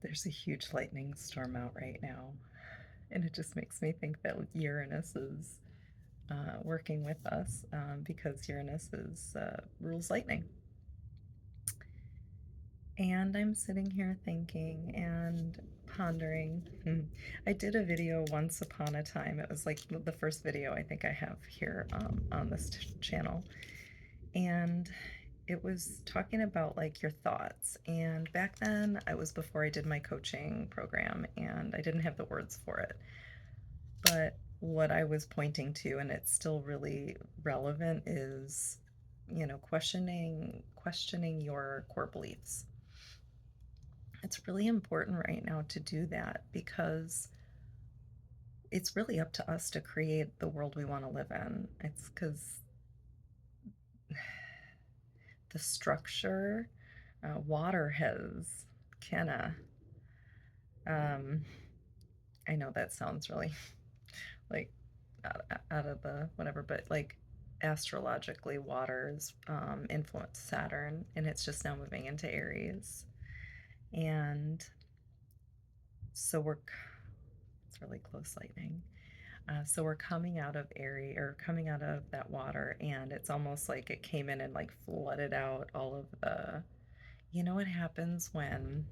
There's a huge lightning storm out right now, and it just makes me think that Uranus is working with us because Uranus rules lightning. And I'm sitting here thinking and pondering. I did a video once upon a time. It was like the first video I think I have here on this channel. And it was talking about like your thoughts. And back then, I was before I did my coaching program and I didn't have the words for it. But what I was pointing to, and it's still really relevant, is questioning your core beliefs. It's really important right now to do that because it's really up to us to create the world we want to live in. It's because the structure, water has kind of, um, I know that sounds really like out of the whatever, but like astrologically, waters influence Saturn, and it's just now moving into Aries. And so it's really close lightning. So we're coming out of Aries or coming out of that water, and it's almost like it came in and like flooded out all of the. You know what happens when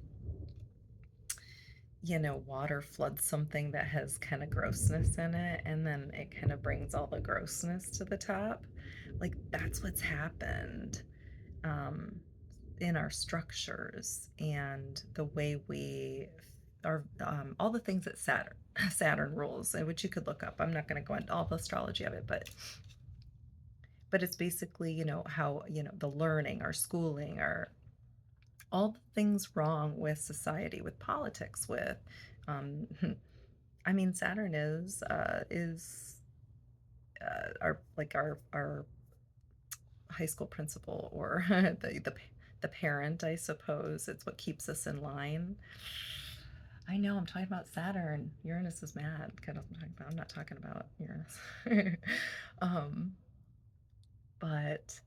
water floods something that has kind of grossness in it, and then it kind of brings all the grossness to the top? Like, that's what's happened um, in our structures and the way we are, all the things that Saturn rules, which you could look up. I'm not going to go into all the astrology of it, but it's basically, how, the learning, our schooling, our all the things wrong with society, with politics, with um, I mean, Saturn is our high school principal or the parent, I suppose. It's what keeps us in line. I know I'm talking about Saturn. Uranus is mad. I'm not talking about Uranus. um, but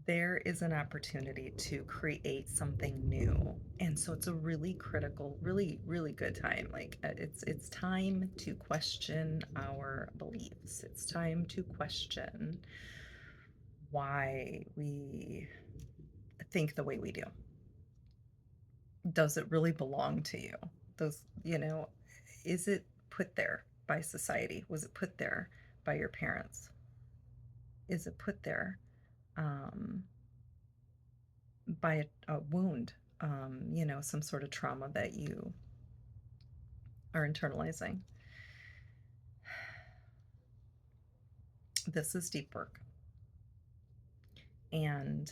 there is an opportunity to create something new, and so it's a really critical, really really good time. Like it's time to question our beliefs. It's time to question why we think the way we do. Does it really belong to you? Those, is it put there by society? Was it put there by your parents? Is it put there um, by a wound, some sort of trauma that you are internalizing? This is deep work. And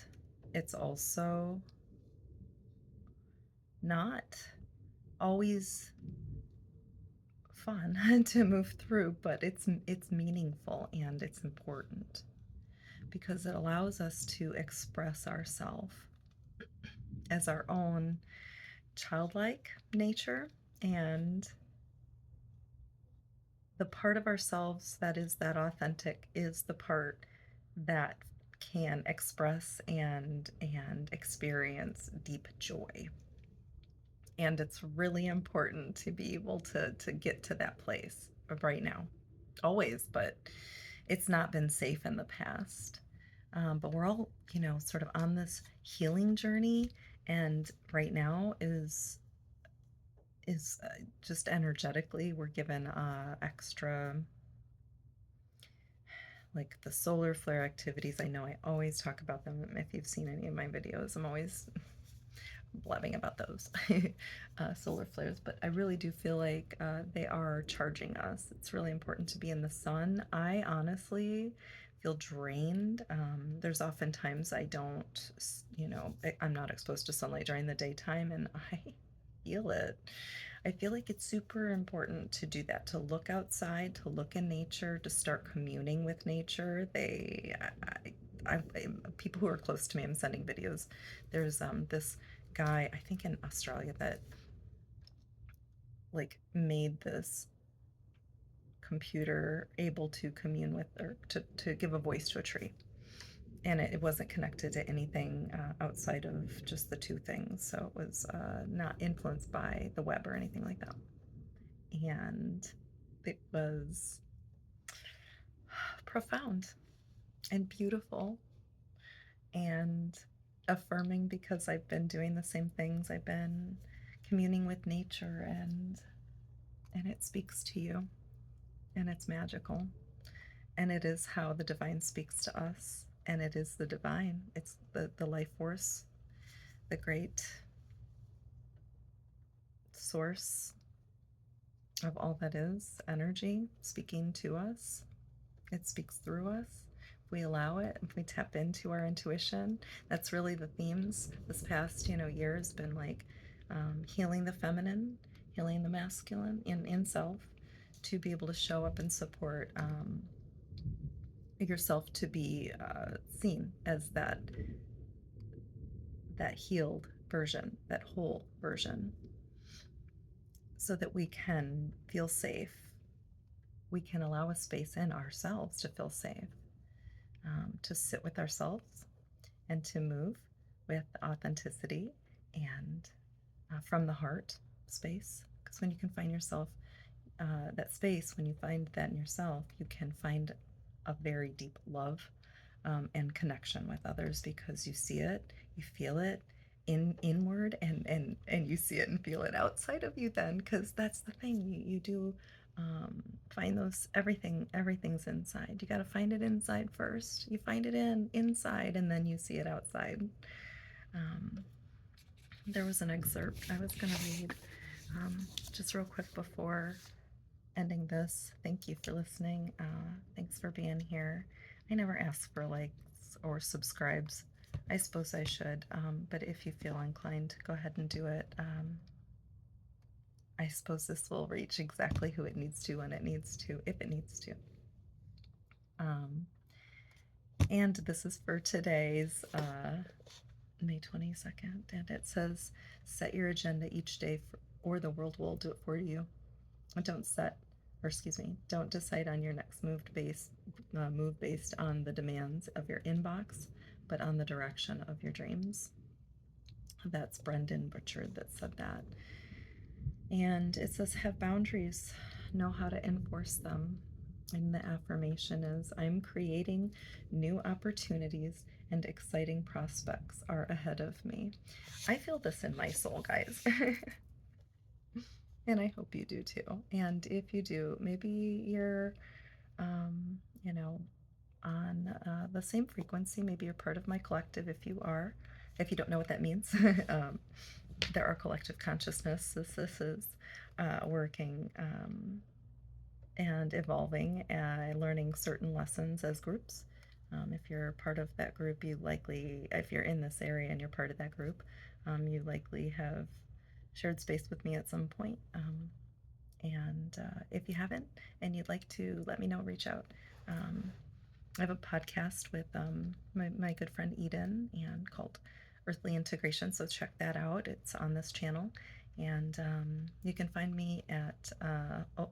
it's also not always fun to move through, but it's meaningful and it's important because it allows us to express ourselves as our own childlike nature, and the part of ourselves that is that authentic is the part that can express and experience deep joy. And it's really important to be able to get to that place right now. Always, but it's not been safe in the past. But we're all, sort of on this healing journey, and right now is just energetically we're given extra, like the solar flare activities. I know I always talk about them. If you've seen any of my videos, I'm always blabbing about those solar flares, but I really do feel like they are charging us. It's really important to be in the sun. I honestly feel drained. There's often times I don't, I'm not exposed to sunlight during the daytime, and I feel it. I feel like it's super important to do that, to look outside, to look in nature, to start communing with nature. People who are close to me, I'm sending videos. There's this guy, I think in Australia, that like made this computer able to commune with, or to give a voice to a tree. and it wasn't connected to anything outside of just the two things. So it was not influenced by the web or anything like that. And it was profound and beautiful and affirming because I've been doing the same things. I've been communing with nature, and it speaks to you, and it's magical. And it is how the divine speaks to us, and it is the divine. It's the life force, the great source of all that is energy speaking to us. It speaks through us. If we allow it, if we tap into our intuition, that's really the themes this past year has been like healing the feminine, healing the masculine in self, to be able to show up and support yourself, to be seen as that healed version, that whole version, so that we can feel safe. We can allow a space in ourselves to feel safe, to sit with ourselves, and to move with authenticity and from the heart space. Because when you can find yourself, that space, when you find that in yourself, you can find a very deep love and connection with others, because you see it, you feel it inward, and you see it and feel it outside of you. Then, because that's the thing, you do find those, everything's inside. You got to find it inside first. You find it inside, and then you see it outside. um, there was an excerpt I was going to read just real quick before ending this. Thank you for listening. Thanks for being here. I never ask for likes or subscribes. I suppose I should, but if you feel inclined, go ahead and do it. I suppose this will reach exactly who it needs to, when it needs to, if it needs to. And this is for today's May 22nd, and it says, set your agenda each day, or the world will do it for you. Don't decide on your next move based on the demands of your inbox, but on the direction of your dreams. That's Brendan Butchard that said that. And it says, have boundaries, know how to enforce them. And the affirmation is, I'm creating new opportunities, and exciting prospects are ahead of me. I feel this in my soul, guys. And I hope you do too. And if you do, maybe you're, you know, on the same frequency. Maybe you're part of my collective. If you are, if you don't know what that means, there are collective consciousness. This is working and evolving, learning certain lessons as groups. If you're part of that group, if you're in this area and you're part of that group, you likely have shared space with me at some point. And if you haven't and you'd like to let me know, reach out. I have a podcast with my good friend Eden, and called Earthly Integration, so check that out. It's on this channel. And you can find me at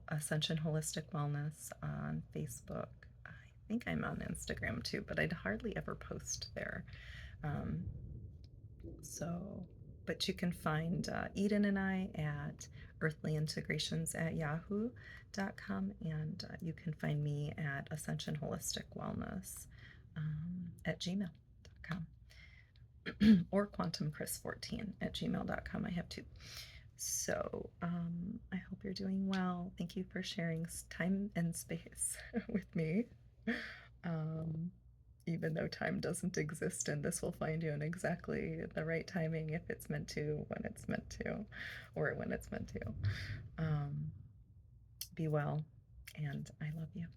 Ascension Holistic Wellness on Facebook. I think I'm on Instagram too, but I'd hardly ever post there. But you can find Eden and I at earthlyintegrations@yahoo.com, and you can find me at Ascension Holistic Wellness at gmail.com, or quantumchris14@gmail.com. I have two. So I hope you're doing well. Thank you for sharing time and space with me. Even though time doesn't exist, and this will find you in exactly the right timing, if it's meant to, when it's meant to, or when it's meant to. Be well, and I love you.